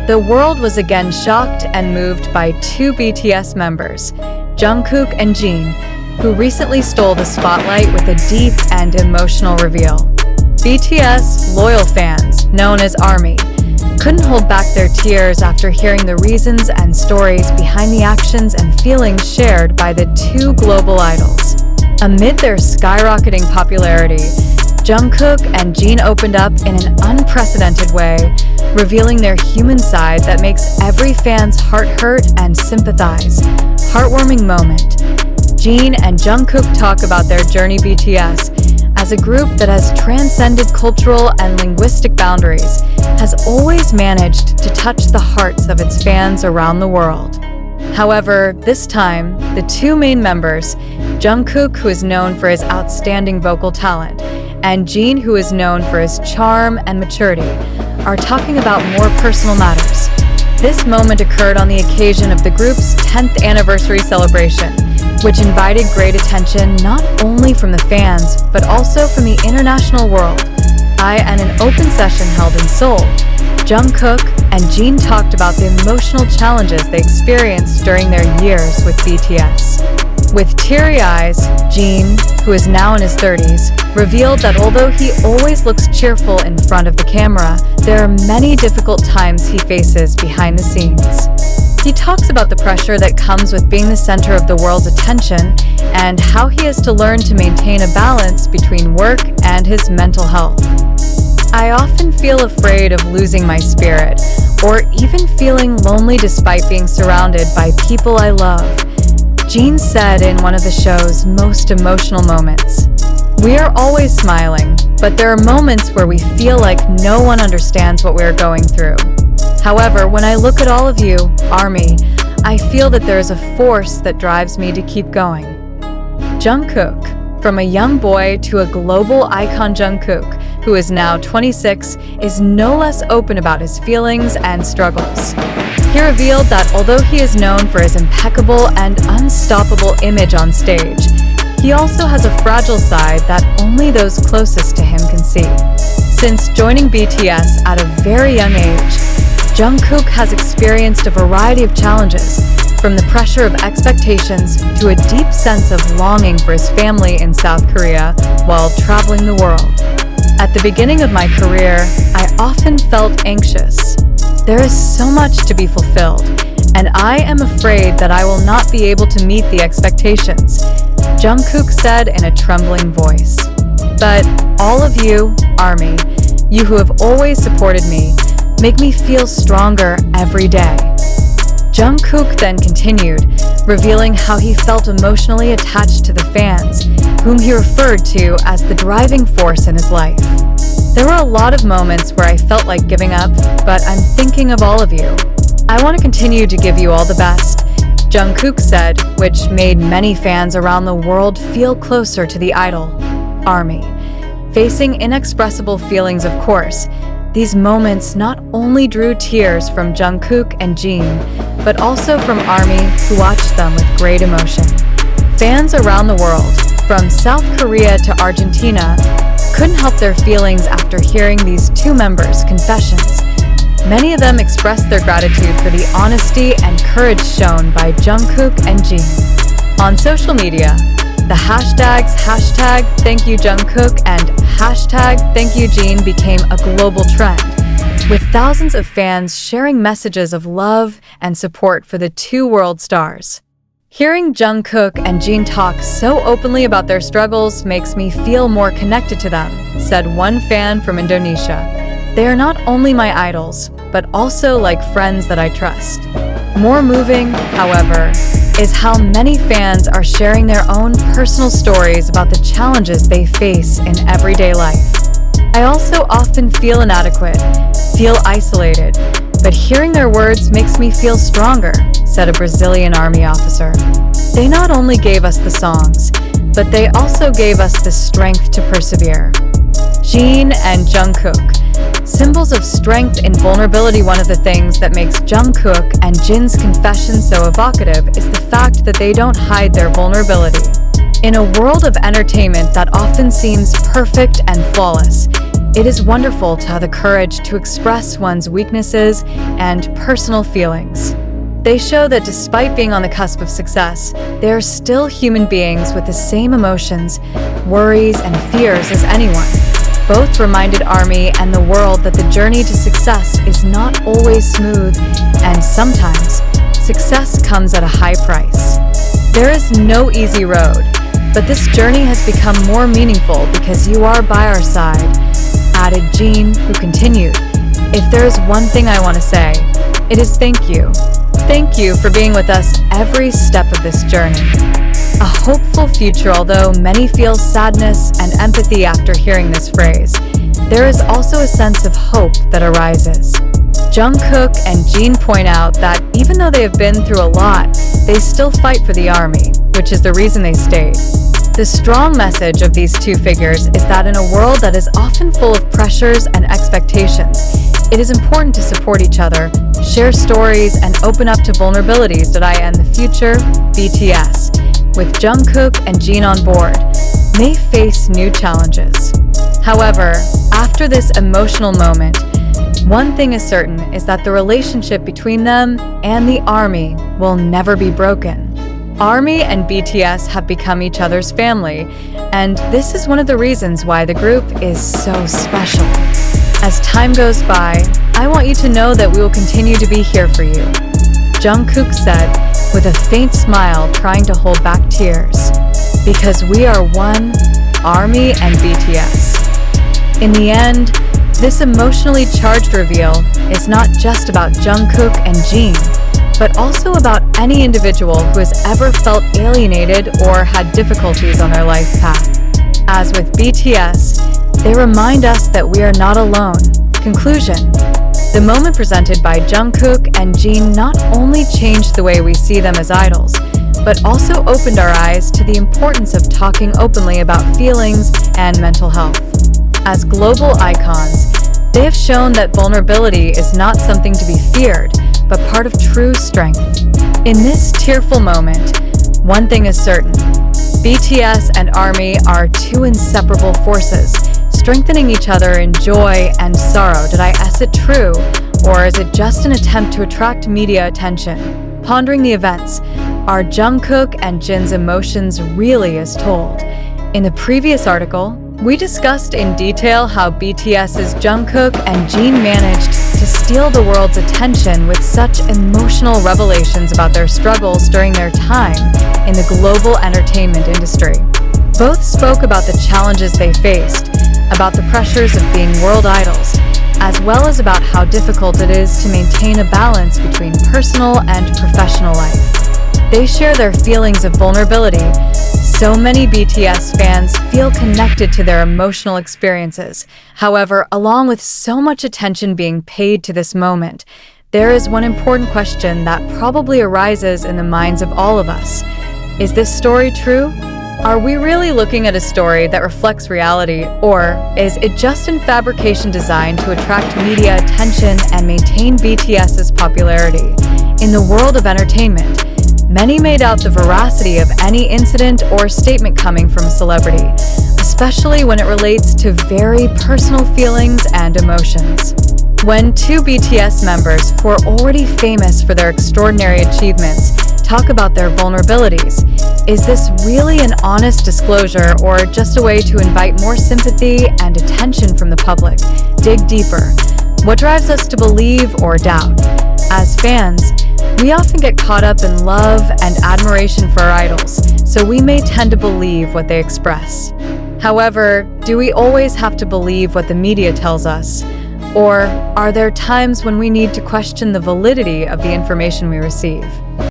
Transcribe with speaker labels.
Speaker 1: The world was again shocked and moved by two BTS members, Jungkook and Jin, who recently stole the spotlight with a deep and emotional reveal. BTS loyal fans, known as ARMY, couldn't hold back their tears after hearing the reasons and stories behind the actions and feelings shared by the two global idols. Amid their skyrocketing popularity, Jungkook and Jin opened up in an unprecedented way, revealing their human side that makes every fan's heart hurt and sympathize. Heartwarming moment. Jin and Jungkook talk about their journey. BTS, as a group that has transcended cultural and linguistic boundaries, has always managed to touch the hearts of its fans around the world. However, this time, the two main members, Jungkook, who is known for his outstanding vocal talent, and Jin, who is known for his charm and maturity, are talking about more personal matters. This moment occurred on the occasion of the group's 10th anniversary celebration, which invited great attention not only from the fans, but also from the international world. In an open session held in Seoul, Jungkook and Jin talked about the emotional challenges they experienced during their years with BTS. With teary eyes, Jin, who is now in his 30s, revealed that although he always looks cheerful in front of the camera, there are many difficult times he faces behind the scenes. He talks about the pressure that comes with being the center of the world's attention and how he has to learn to maintain a balance between work and his mental health. I often feel afraid of losing my spirit, or even feeling lonely despite being surrounded by people I love, Jin said in one of the show's most emotional moments. We are always smiling, but there are moments where we feel like no one understands what we're going through. However, when I look at all of you, ARMY, I feel that there is a force that drives me to keep going. Jungkook. From a young boy to a global icon, Jungkook, who is now 26, is no less open about his feelings and struggles. He revealed that although he is known for his impeccable and unstoppable image on stage, he also has a fragile side that only those closest to him can see. Since joining BTS at a very young age, Jungkook has experienced a variety of challenges, from the pressure of expectations to a deep sense of longing for his family in South Korea while traveling the world. At the beginning of my career, I often felt anxious. There is so much to be fulfilled, and I am afraid that I will not be able to meet the expectations, Jungkook said in a trembling voice. But all of you, ARMY, you who have always supported me, make me feel stronger every day. Jungkook then continued, revealing how he felt emotionally attached to the fans, whom he referred to as the driving force in his life. There were a lot of moments where I felt like giving up, but I'm thinking of all of you. I want to continue to give you all the best, Jungkook said, which made many fans around the world feel closer to the idol, ARMY. Facing inexpressible feelings, of course, these moments not only drew tears from Jungkook and Jin, but also from ARMY, who watched them with great emotion. Fans around the world, from South Korea to Argentina, couldn't help their feelings after hearing these two members' confessions. Many of them expressed their gratitude for the honesty and courage shown by Jungkook and Jin. On social media, the hashtags #ThankYouJungkook and #ThankYouJin became a global trend, with thousands of fans sharing messages of love and support for the two world stars. Hearing Jungkook and Jin talk so openly about their struggles makes me feel more connected to them, said one fan from Indonesia. They are not only my idols, but also like friends that I trust. More moving, however, is how many fans are sharing their own personal stories about the challenges they face in everyday life. I also often feel inadequate, feel isolated, but hearing their words makes me feel stronger, said a Brazilian army officer. They not only gave us the songs, but they also gave us the strength to persevere. Jin and Jungkook. Symbols of strength in vulnerability. One of the things that makes Jungkook and Jin's confession so evocative is the fact that they don't hide their vulnerability. In a world of entertainment that often seems perfect and flawless, It is wonderful to have the courage to express one's weaknesses and personal feelings. They show that despite being on the cusp of success, they are still human beings with the same emotions, worries, and fears as anyone. Both reminded ARMY and the world that the journey to success is not always smooth, and sometimes success comes at a high price. There is no easy road, but this journey has become more meaningful because you are by our side, added Jin, who continued. If there is one thing I want to say, it is thank you. Thank you for being with us every step of this journey. A hopeful future, although many feel sadness and empathy after hearing this phrase. There is also a sense of hope that arises. Jungkook and Jin point out that even though they have been through a lot, they still fight for the ARMY, which is the reason they stayed. The strong message of these two figures is that in a world that is often full of pressures and expectations, it is important to support each other, share stories, and open up to vulnerabilities. In the future, BTS, with Jungkook and Jin on board, may face new challenges. However, after this emotional moment, one thing is certain is that the relationship between them and the ARMY will never be broken. ARMY and BTS have become each other's family, and this is one of the reasons why the group is so special. As time goes by, I want you to know that we will continue to be here for you, Jungkook said, with a faint smile trying to hold back tears. Because we are one, ARMY and BTS. In the end, this emotionally charged reveal is not just about Jungkook and Jin, but also about any individual who has ever felt alienated or had difficulties on their life path. As with BTS, they remind us that we are not alone. Conclusion. The moment presented by Jungkook and Jin not only changed the way we see them as idols, but also opened our eyes to the importance of talking openly about feelings and mental health. As global icons, they have shown that vulnerability is not something to be feared, but part of true strength. In this tearful moment, one thing is certain. BTS and ARMY are two inseparable forces, strengthening each other in joy and sorrow. Is it true, or is it just an attempt to attract media attention? Pondering the events, are Jungkook and Jin's emotions really as told? In the previous article, we discussed in detail how BTS's Jungkook and Jin managed to steal the world's attention with such emotional revelations about their struggles during their time in the global entertainment industry. Both spoke about the challenges they faced, about the pressures of being world idols, as well as about how difficult it is to maintain a balance between personal and professional life. They share their feelings of vulnerability. So many BTS fans feel connected to their emotional experiences. However, along with so much attention being paid to this moment, there is one important question that probably arises in the minds of all of us. Is this story true? Are we really looking at a story that reflects reality, or is it just a fabrication designed to attract media attention and maintain BTS's popularity? In the world of entertainment, many may doubt the veracity of any incident or statement coming from a celebrity, especially when it relates to very personal feelings and emotions. When two BTS members who are already famous for their extraordinary achievements talk about their vulnerabilities, is this really an honest disclosure or just a way to invite more sympathy and attention from the public? Dig deeper. What drives us to believe or doubt? As fans, we often get caught up in love and admiration for our idols, so we may tend to believe what they express. However, do we always have to believe what the media tells us? Or are there times when we need to question the validity of the information we receive?